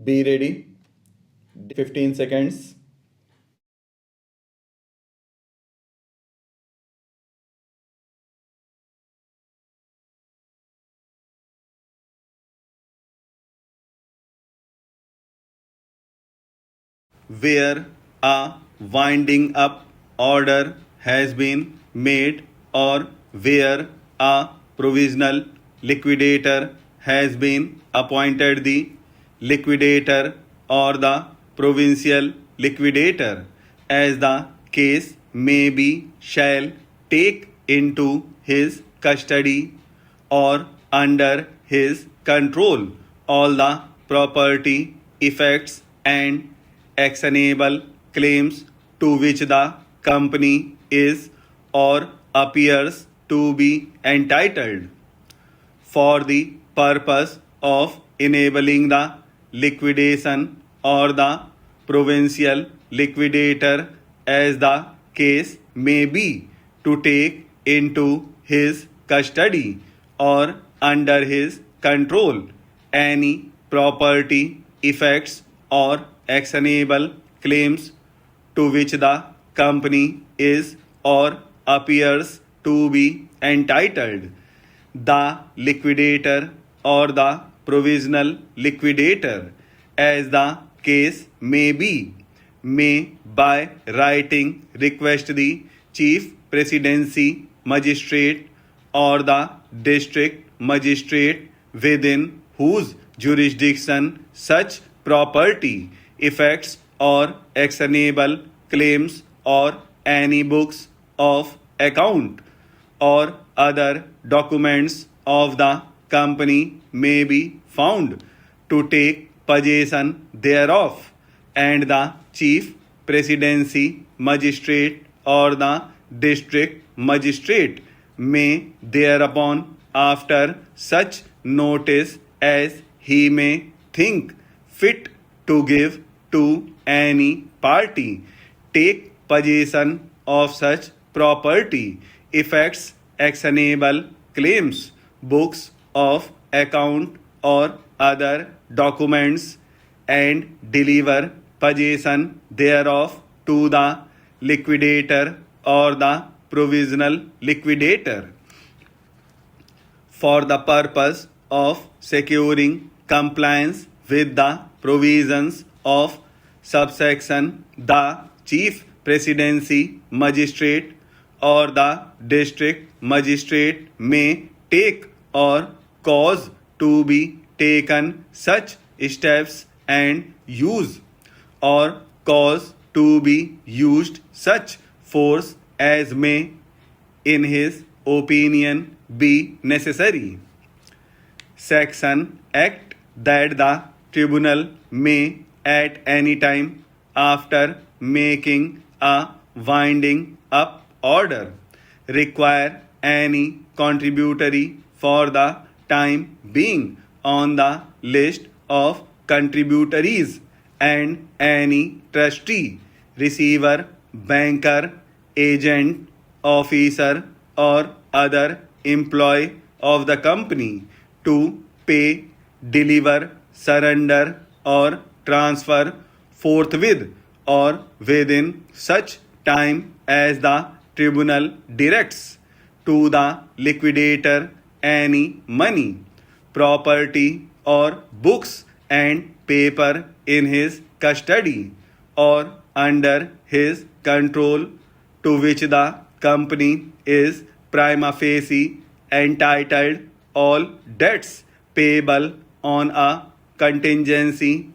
Be ready. 15 seconds. Where a winding up order has been made or where a provisional liquidator has been appointed, the liquidator or the provincial liquidator, as the case may be, shall take into his custody or under his control all the property, effects, and actionable claims to which the company is or appears to be entitled, for the purpose of enabling the liquidation or the provincial liquidator, as the case may be, to take into his custody or under his control any property, effects, or actionable claims to which the company is or appears to be entitled. The liquidator or the provisional liquidator, as the case may be, may by writing request the chief presidency magistrate or the district magistrate within whose jurisdiction such property, effects, or actionable claims or any books of account or other documents of the company may be found, to take possession thereof, and the chief presidency magistrate or the district magistrate may thereupon, after such notice as he may think fit to give to any party, take possession of such property, effects, actionable claims, books of account, or other documents, and deliver possession thereof to the liquidator or the provisional liquidator, for the purpose of securing compliance with the provisions of subsection. The chief presidency magistrate or the district magistrate may take or cause to be taken such steps and use or cause to be used such force as may, in his opinion, be necessary. Section Act that the tribunal may at any time after making a winding up order require any contributory for the time being on the list of contributories, and any trustee, receiver, banker, agent, officer, or other employee of the company to pay, deliver, surrender, or transfer forthwith or within such time as the tribunal directs to the liquidator any money, property, or books and paper in his custody or under his control, to which the company is prima facie entitled, all debts payable on a contingency,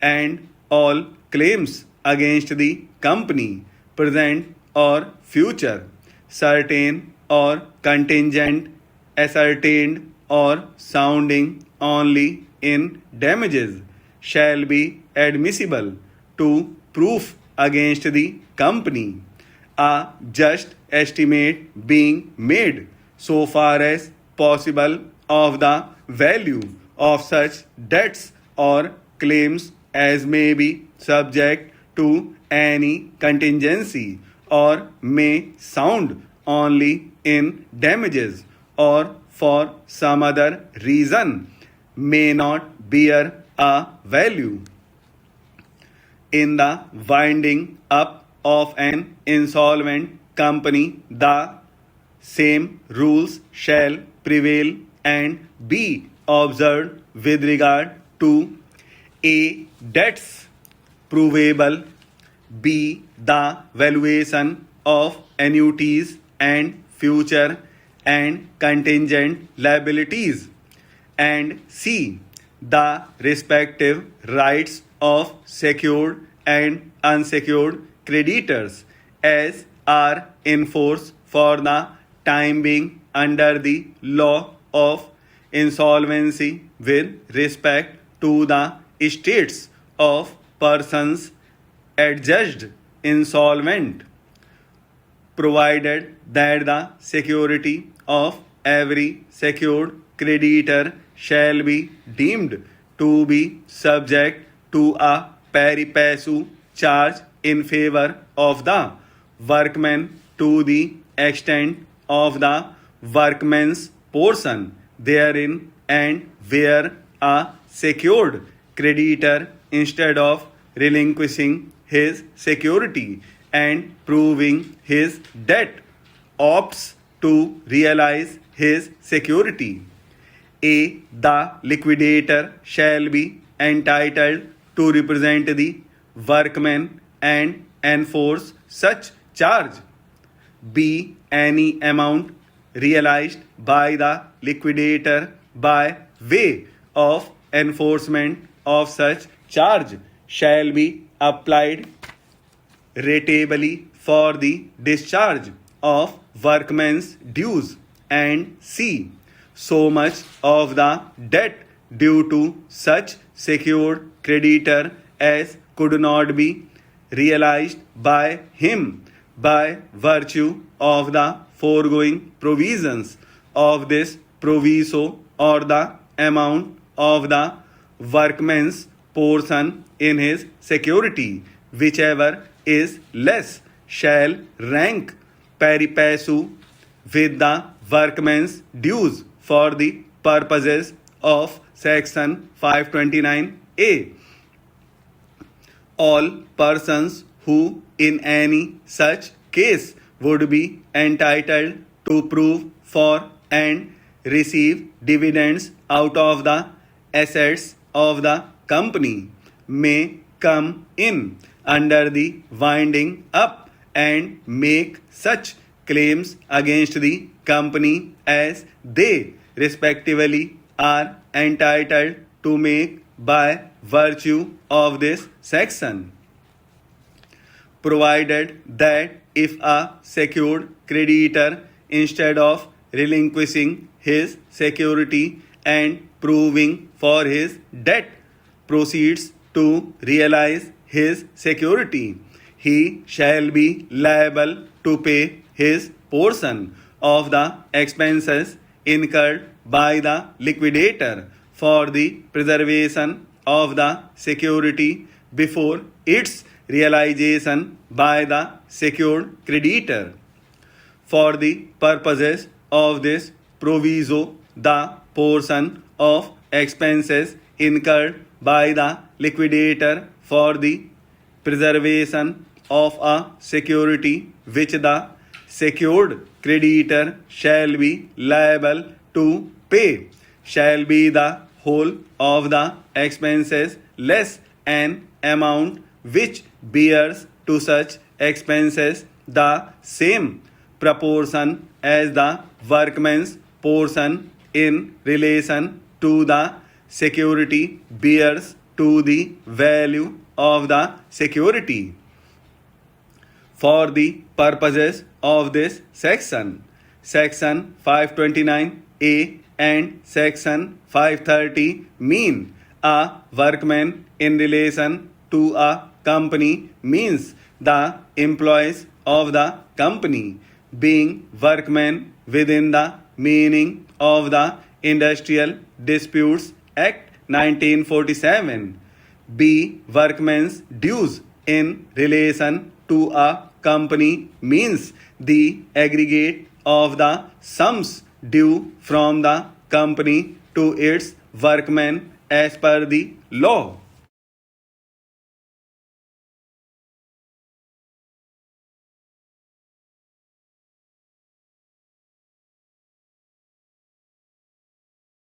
and all claims against the company, present or future, certain or contingent, ascertained or sounding only in damages, shall be admissible to proof against the company, a just estimate being made so far as possible of the value of such debts or claims as may be subject to any contingency or may sound only in damages or for some other reason may not bear a value. In the winding up of an insolvent company, the same rules shall prevail and be observed with regard to A. Debts provable, B. The valuation of annuities and future and contingent liabilities, and C. The respective rights of secured and unsecured creditors as are in force for the time being under the law of insolvency with respect to the estates of persons adjudged insolvent, provided that the security of every secured creditor shall be deemed to be subject to a pari passu charge in favor of the workman to the extent of the workman's portion therein, and where a secured creditor, instead of relinquishing his security and proving his debt, opts to realize his security, A. The liquidator shall be entitled to represent the workman and enforce such charge. B. Any amount realized by the liquidator by way of enforcement of such charge shall be applied ratably for the discharge of workman's dues, and C. So much of the debt due to such secured creditor as could not be realized by him by virtue of the foregoing provisions of this proviso, or the amount of the workman's portion in his security, whichever is less, shall rank pari passu with the workman's dues for the purposes of section 529A. All persons who in any such case would be entitled to prove for and receive dividends out of the assets of the company may come in under the winding up and make such claims against the company as they respectively are entitled to make by virtue of this section, provided that if a secured creditor, instead of relinquishing his security and proving for his debt, proceeds to realize his security, he shall be liable to pay his portion of the expenses incurred by the liquidator for the preservation of the security before its realization by the secured creditor. For the purposes of this proviso, the portion of expenses incurred by the liquidator for the preservation of a security which the secured creditor shall be liable to pay shall be the whole of the expenses less an amount which bears to such expenses the same proportion as the workman's portion in relation to the security bears to the value of the security. For the purposes of this section, Section 529A and Section 530 mean a workman in relation to a company means the employees of the company, being workmen within the meaning of the Industrial Disputes Act 1947. B. Workmen's dues in relation to a company means the aggregate of the sums due from the company to its workmen as per the law.